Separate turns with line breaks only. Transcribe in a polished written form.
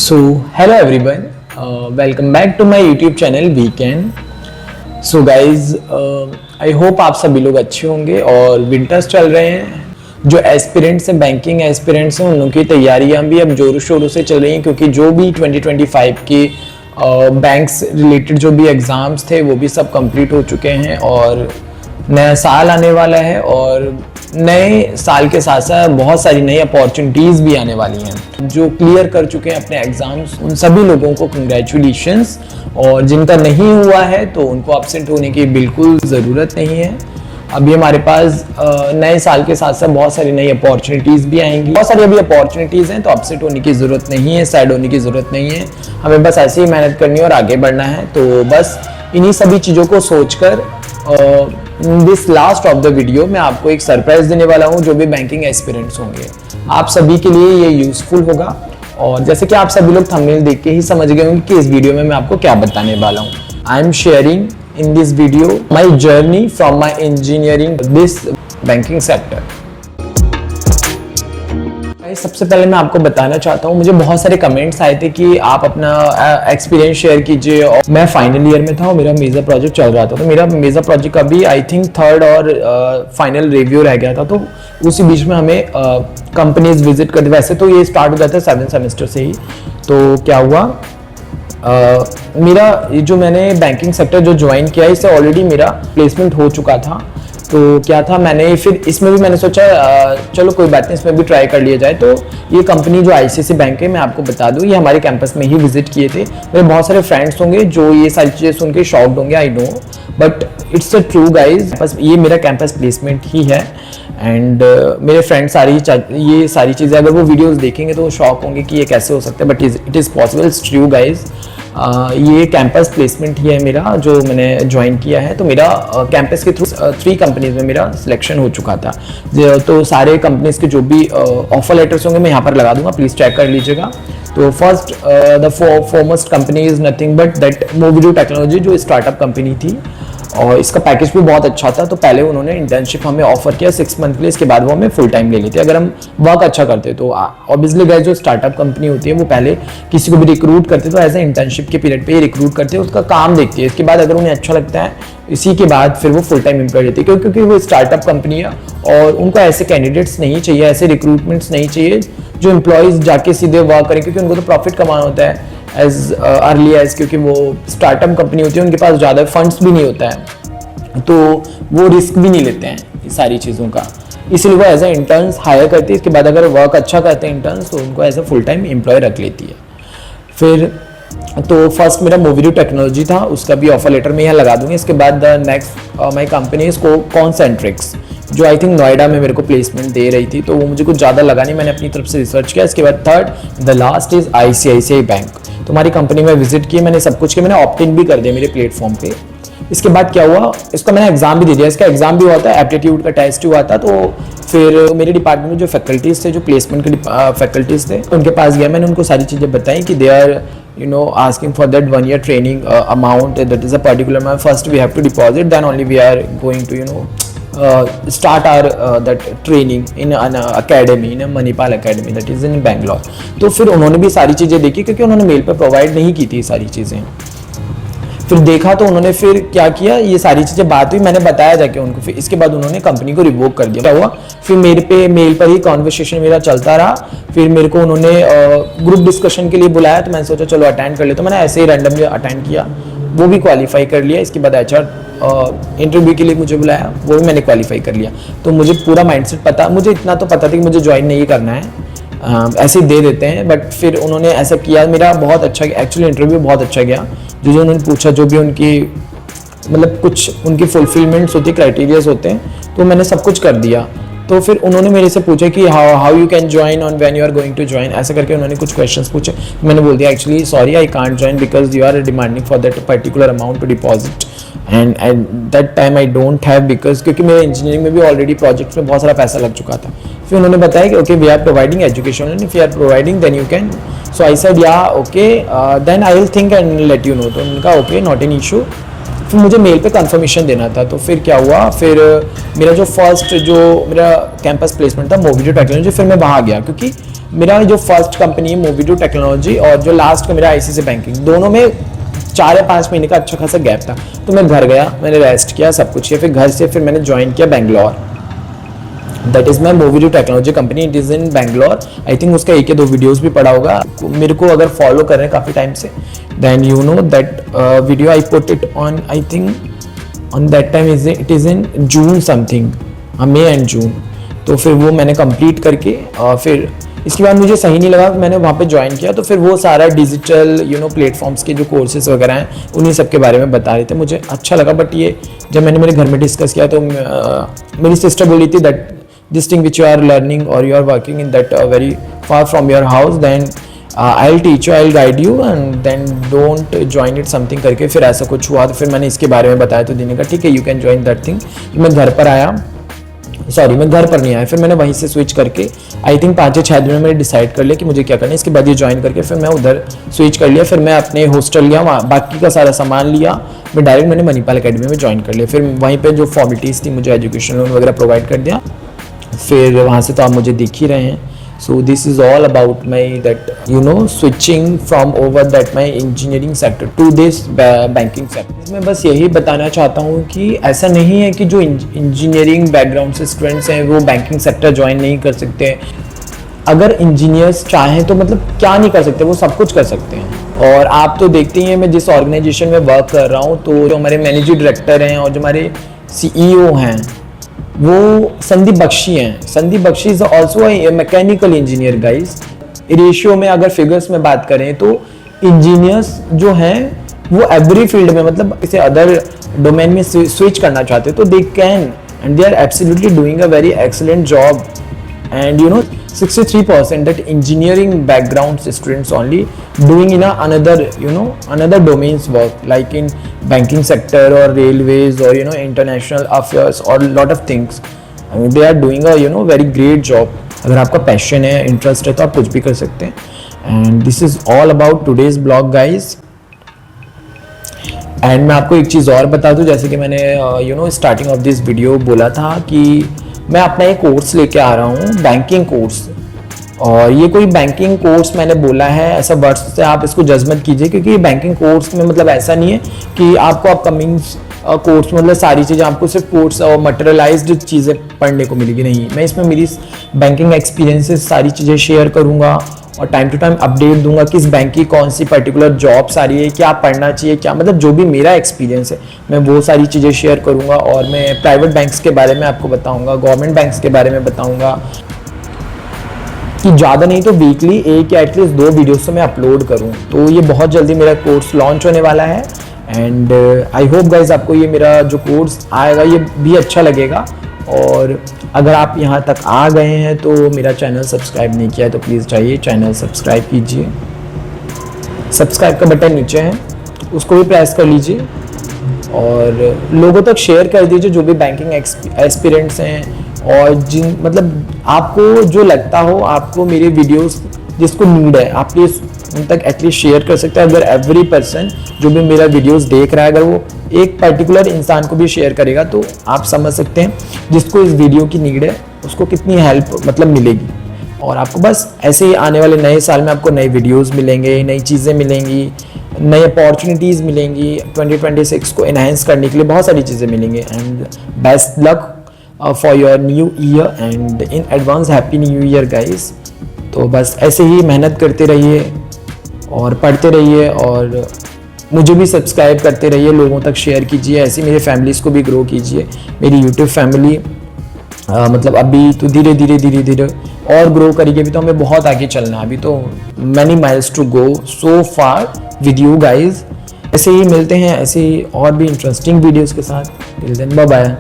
So, hello everyone, welcome back to my YouTube channel Weekend. So guys, I hope आप सभी लोग अच्छे होंगे और विंटर्स चल रहे हैं। जो एस्पिरेंट्स हैं, बैंकिंग एस्पिरेंट्स हैं, उनकी तैयारियां भी अब जोरों शोरों से चल रही हैं क्योंकि जो भी 2025 की बैंक्स रिलेटेड जो भी एग्ज़ाम्स थे वो भी सब कंप्लीट हो चुके हैं और नया साल आने वाला है और नए साल के साथ साथ बहुत सारी नई अपॉर्चुनिटीज़ भी आने वाली हैं। जो क्लियर कर चुके हैं अपने एग्ज़ाम्स उन सभी लोगों को कंग्रेचुलेशंस, और जिनका नहीं हुआ है तो उनको अपसेट होने की बिल्कुल ज़रूरत नहीं है। अभी हमारे पास नए साल के साथ साथ बहुत सारी नई अपॉर्चुनिटीज़ भी आएंगी। बहुत सारी अभी अपॉर्चुनिटीज़ हैं तो अपसेट होने की ज़रूरत नहीं है, सैड होने की ज़रूरत नहीं है। हमें बस ऐसे ही मेहनत करनी है और आगे बढ़ना है। तो बस इन्हीं सभी चीज़ों को सोचकर this last of the video मैं आपको एक सरप्राइज देने वाला हूं। जो भी बैंकिंग एस्पिरेंट्स होंगे आप सभी के लिए ये यूजफुल होगा। और जैसे कि आप सभी लोग थंबनेल देख के ही समझ गए होंगे कि इस वीडियो में मैं आपको क्या बताने वाला हूं। I am sharing in this video my journey from my engineering this banking sector. सबसे पहले मैं आपको बताना चाहता हूँ, मुझे बहुत सारे कमेंट्स आए थे कि आप अपना एक्सपीरियंस शेयर कीजिए। और मैं फाइनल ईयर में था और मेरा मेजर प्रोजेक्ट चल रहा था, तो मेरा मेजर प्रोजेक्ट अभी आई थिंक थर्ड और फाइनल रिव्यू रह गया था। तो उसी बीच में हमें कंपनीज विजिट करते, वैसे तो ये स्टार्ट हो जाता है 7th सेमेस्टर से ही। तो क्या हुआ, मेरा जो मैंने बैंकिंग सेक्टर जो ज्वाइन किया इससे ऑलरेडी मेरा प्लेसमेंट हो चुका था। तो क्या था, मैंने फिर इसमें भी मैंने सोचा चलो कोई बात नहीं, इसमें भी ट्राई कर लिया जाए। तो ये कंपनी जो आईसीआईसी बैंक है, मैं आपको बता दूं, ये हमारे कैंपस में ही विजिट किए थे। मेरे बहुत सारे फ्रेंड्स होंगे जो ये सारी चीज़ें सुन के शॉक्ड होंगे, I know, but it's a true guys. बस ये मेरा कैंपस प्लेसमेंट ही है एंड मेरे फ्रेंड्स ये सारी चीज़ें अगर वो वीडियोस देखेंगे तो वो शॉक होंगे कि ये कैसे हो सकता है, but it is possible, it's true guys. ये कैंपस प्लेसमेंट ही है मेरा जो मैंने ज्वाइन किया है। तो मेरा कैंपस के थ्रू 3 कंपनीज में मेरा सिलेक्शन हो चुका था। तो सारे कंपनीज के जो भी ऑफर लेटर्स होंगे मैं यहाँ पर लगा दूंगा, प्लीज़ चेक कर लीजिएगा। तो first the foremost company is nothing but that Movido technology, जो स्टार्टअप कंपनी थी और इसका पैकेज भी बहुत अच्छा था। तो पहले उन्होंने इंटर्नशिप हमें ऑफर किया 6 मंथ के लिए, इसके बाद वो हमें फुल टाइम ले लेते अगर हम वर्क अच्छा करते। तो ऑब्वियसली गाइस, जो स्टार्टअप कंपनी होती है वो पहले किसी को भी रिक्रूट करते तो एज ए इंटर्नशिप के पीरियड पे ही रिक्रूट करते हैं, उसका काम देखती है। इसके बाद अगर उन्हें अच्छा लगता है इसी के बाद फिर वो फुल टाइम एम्प्लॉय लेती है, क्योंकि वो स्टार्टअप कंपनी है और उनको ऐसे कैंडिडेट्स नहीं चाहिए, ऐसे रिक्रूटमेंट्स नहीं चाहिए जो एम्प्लॉयज़ जाके सीधे वर्क करें, क्योंकि उनको तो प्रॉफिट कमाना होता है एज अर्ली एज, क्योंकि वो स्टार्टअप कंपनी होती है, उनके पास ज़्यादा फंड्स भी नहीं होता है तो वो रिस्क भी नहीं लेते हैं सारी चीज़ों का, इसलिए वो एज ए इंटर्न्स हायर करती है। इसके बाद अगर वर्क अच्छा करते हैं इंटर्न्स तो उनको as a full time employ रख लेती है। फिर तो फर्स्ट मेरा मोविडो टेक्नोलॉजी था, उसका भी ऑफर लेटर में यहाँ लगा दूंगी। इसके बाद the next my company is Concentrix, जो आई थिंक नोएडा में मेरे को प्लेसमेंट दे रही थी, तो वो मुझे कुछ ज़्यादा लगा नहीं, मैंने अपनी तरफ से रिसर्च किया। इसके बाद third the last is ICICI bank. तो हमारी कंपनी में विजिट किए, मैंने सब कुछ किया, मैंने ऑप्ट इन भी कर दिया मेरे प्लेटफॉर्म पे। इसके बाद क्या हुआ, इसका मैंने एग्जाम भी दे दिया, इसका एग्जाम भी हुआ था, एप्टीट्यूड का टेस्ट हुआ था। तो फिर मेरे डिपार्टमेंट में जो फैकल्टीज थे, जो प्लेसमेंट के फैकल्टीज थे, उनके पास गया, मैंने उनको सारी चीज़ें बताई कि they are asking for that 1 year training amount, that is a particular amount. First we have to deposit, then only we are going to start our that training in an academy, in a Manipal academy that is in Bangalore. तो फिर उन्होंने भी सारी चीज़ें देखी, क्योंकि उन्होंने mail पे प्रोवाइड नहीं की थी सारी चीज़ें। फिर देखा तो उन्होंने फिर क्या किया, ये सारी चीज़ें बात हुई, मैंने बताया जाके उनको। फिर इसके बाद उन्होंने कंपनी को रिवोक कर दिया। क्या हुआ, फिर मेरे पे मेल पर ही कॉन्वर्सेशन मेरा चलता रहा। फिर मेरे को उन्होंने ग्रुप डिस्कशन के लिए बुलाया, तो मैंने सोचा चलो अटेंड कर ले। तो मैंने ऐसे ही रैंडमली अटेंड किया, वो भी क्वालिफाई कर लिया। इसके बाद एचआर इंटरव्यू के लिए मुझे बुलाया, वो भी मैंने क्वालिफाई कर लिया। तो मुझे पूरा माइंडसेट पता, मुझे इतना तो पता था कि मुझे ज्वाइन नहीं करना है, ऐसे ही दे देते हैं। बट फिर उन्होंने ऐसा किया, मेरा बहुत अच्छा, एक्चुअली इंटरव्यू बहुत अच्छा गया। जो उन्होंने पूछा, जो भी उनकी मतलब कुछ उनकी फुलफिलमेंट्स होती है, क्राइटेरियाज होते हैं, तो मैंने सब कुछ कर दिया। तो फिर उन्होंने मेरे से पूछा कि how you can join on when you are going to join, ऐसा करके उन्होंने कुछ क्वेश्चंस पूछे। मैंने बोल दिया actually sorry I can't join because you are demanding for that particular amount to deposit and at that time I don't have, because क्योंकि मेरे इंजीनियरिंग में भी ऑलरेडी प्रोजेक्ट्स में बहुत सारा पैसा लग चुका था। फिर उन्होंने बताया कि okay we are providing education, if you are providing then you can. So I said yeah okay then I will think and let you know. तो उनका ओके नॉट एन इशू। फिर मुझे मेल पे कंफर्मेशन देना था। तो फिर क्या हुआ, फिर मेरा जो फर्स्ट जो मेरा कैंपस प्लेसमेंट था मोविडो टेक्नोलॉजी, फिर मैं वहाँ गया, क्योंकि मेरा जो फर्स्ट कंपनी है मोविडो टेक्नोलॉजी और जो लास्ट का मेरा आईसीआईसीआई बैंकिंग, दोनों में 4 या 5 महीने का अच्छा खासा गैप था। तो मैं घर गया, मैंने रेस्ट किया, सब कुछ किया, फिर घर से फिर मैंने ज्वाइन किया Bangalore. That is my Movido technology company, it is in Bangalore. I think उसका 1 या 2 वीडियोज़ भी पड़ा होगा। मेरे को अगर फॉलो कर रहे हैं काफ़ी टाइम से, then you know that video I put it on, I think on that time it is in June something, May and June. तो फिर वो मैंने कंप्लीट करके फिर इसके बाद मुझे सही नहीं लगा, मैंने वहाँ पे ज्वाइन किया। तो फिर वो सारा डिजिटल प्लेटफॉर्म्स के जो कोर्सेज वगैरह हैं उन्हीं सब के बारे में बता रहे थे, मुझे अच्छा लगा। बट ये जब मैंने मेरे घर में डिस्कस किया तो मेरी सिस्टर बोली थी that this thing which you are learning और you are working in that very far from your house, then I will teach you, I will guide you and then don't join it something करके। फिर ऐसा कुछ हुआ तो फिर मैंने इसके बारे में बताया तो देने का ठीक है you can join that thing. मैं घर पर आया, सॉरी मैं घर पर नहीं आया, फिर मैंने वहीं से स्विच करके आई थिंक 5 या 6 दिन में मैंने डिसाइड कर लिया कि मुझे क्या करना है। इसके बाद ये ज्वाइन करके फिर मैं उधर स्विच कर लिया। फिर मैं अपने हॉस्टल गया, वहाँ बाकी का सारा सामान लिया, मैं डायरेक्ट मैंने मणिपाल अकेडमी में ज्वाइन कर लिया। फिर वहीं पे जो फॉर्मेलिटीज़ थी, मुझे एजुकेशन लोन वगैरह प्रोवाइड कर दिया। फिर वहाँ से तो आप मुझे देख ही रहे हैं। So this is all about my that switching from over that my engineering sector to this banking sector. मैं बस यही बताना चाहता हूँ कि ऐसा नहीं है कि जो इंजीनियरिंग बैकग्राउंड से स्टूडेंट्स हैं वो बैंकिंग सेक्टर ज्वाइन नहीं कर सकते। अगर इंजीनियर्स चाहें तो मतलब क्या नहीं कर सकते, वो सब कुछ कर सकते हैं। और आप तो देखते ही हैं मैं जिस ऑर्गेनाइजेशन में वर्क कर रहा हूँ, तो जो हमारे मैनेजिंग डायरेक्टर हैं और जो हमारे CEO हैं वो संदीप बख्शी हैं। Sandeep Bakshi is also a mechanical engineer guys. Ratio में अगर फिगर्स में बात करें तो इंजीनियर्स जो हैं वो एवरी फील्ड में मतलब किसी अदर डोमेन में स्विच करना चाहते हैं तो they can and they are absolutely doing a very excellent job. And 63% that engineering background students only doing in another domains work like in banking sector or railways or international affairs or lot of things. I mean, they are doing a very great job. अगर आपका passion है, interest है तो आप कुछ भी कर सकते हैं। And this is all about today's blog guys. And मैं आपको एक चीज़ और बता दूं, जैसे कि मैंने स्टार्टिंग ऑफ दिस वीडियो बोला था कि मैं अपना एक कोर्स लेके आ रहा हूँ, बैंकिंग कोर्स। और ये कोई बैंकिंग कोर्स मैंने बोला है ऐसा वर्ड्स से आप इसको जज मत कीजिए, क्योंकि ये बैंकिंग कोर्स में मतलब ऐसा नहीं है कि आपको अपकमिंग कोर्स मतलब सारी चीज़ें आपको सिर्फ कोर्स और मटेरियलाइज्ड चीज़ें पढ़ने को मिलेगी, नहीं। मैं इसमें मेरी बैंकिंग एक्सपीरियंसेस सारी चीज़ें शेयर करूँगा और टाइम टू टाइम अपडेट दूंगा किस बैंक की कौन सी पर्टिकुलर जॉब्स आ रही है, क्या पढ़ना चाहिए, क्या मतलब जो भी मेरा एक्सपीरियंस है मैं वो सारी चीज़ें शेयर करूंगा। और मैं प्राइवेट बैंक्स के बारे में आपको बताऊंगा, गवर्नमेंट बैंक्स के बारे में बताऊंगा कि ज़्यादा नहीं तो वीकली 1 या एटलीस्ट 2 वीडियोस तो मैं अपलोड करूँ। तो ये बहुत जल्दी मेरा कोर्स लॉन्च होने वाला है एंड आई होप गाइज आपको ये मेरा जो कोर्स आएगा ये भी अच्छा लगेगा। और अगर आप यहाँ तक आ गए हैं तो मेरा चैनल सब्सक्राइब नहीं किया है तो प्लीज़ जाइए चैनल सब्सक्राइब कीजिए। सब्सक्राइब का बटन नीचे है, उसको भी प्रेस कर लीजिए और लोगों तक शेयर कर दीजिए जो भी बैंकिंग एस्पिरेंट्स हैं और जिन मतलब आपको जो लगता हो, आपको मेरे वीडियोस जिसको नीड है आप प्लीज़ उन तक एटलीस्ट शेयर कर सकते हैं। अगर एवरी पर्सन जो भी मेरा वीडियोस देख रहा है अगर वो एक पर्टिकुलर इंसान को भी शेयर करेगा तो आप समझ सकते हैं जिसको इस वीडियो की नीड है उसको कितनी हेल्प मतलब मिलेगी। और आपको बस ऐसे ही आने वाले नए साल में आपको नए वीडियोस मिलेंगे, नई चीज़ें मिलेंगी, नई अपॉर्चुनिटीज़ मिलेंगी। 2026 को एनहांस करने के लिए बहुत सारी चीज़ें मिलेंगी। And best luck for your new year and in advance happy new year guys. तो बस ऐसे ही मेहनत करते रहिए और पढ़ते रहिए और मुझे भी सब्सक्राइब करते रहिए, लोगों तक शेयर कीजिए, ऐसे मेरे फैमिलीज़ को भी ग्रो कीजिए। मेरी यूट्यूब फैमिली मतलब अभी तो धीरे धीरे और ग्रो करेगी। अभी तो हमें बहुत आगे चलना है, अभी तो many miles to go so far with you guys. ऐसे ही मिलते हैं ऐसे ही और भी इंटरेस्टिंग वीडियोज़ के साथ। Till then bye bye.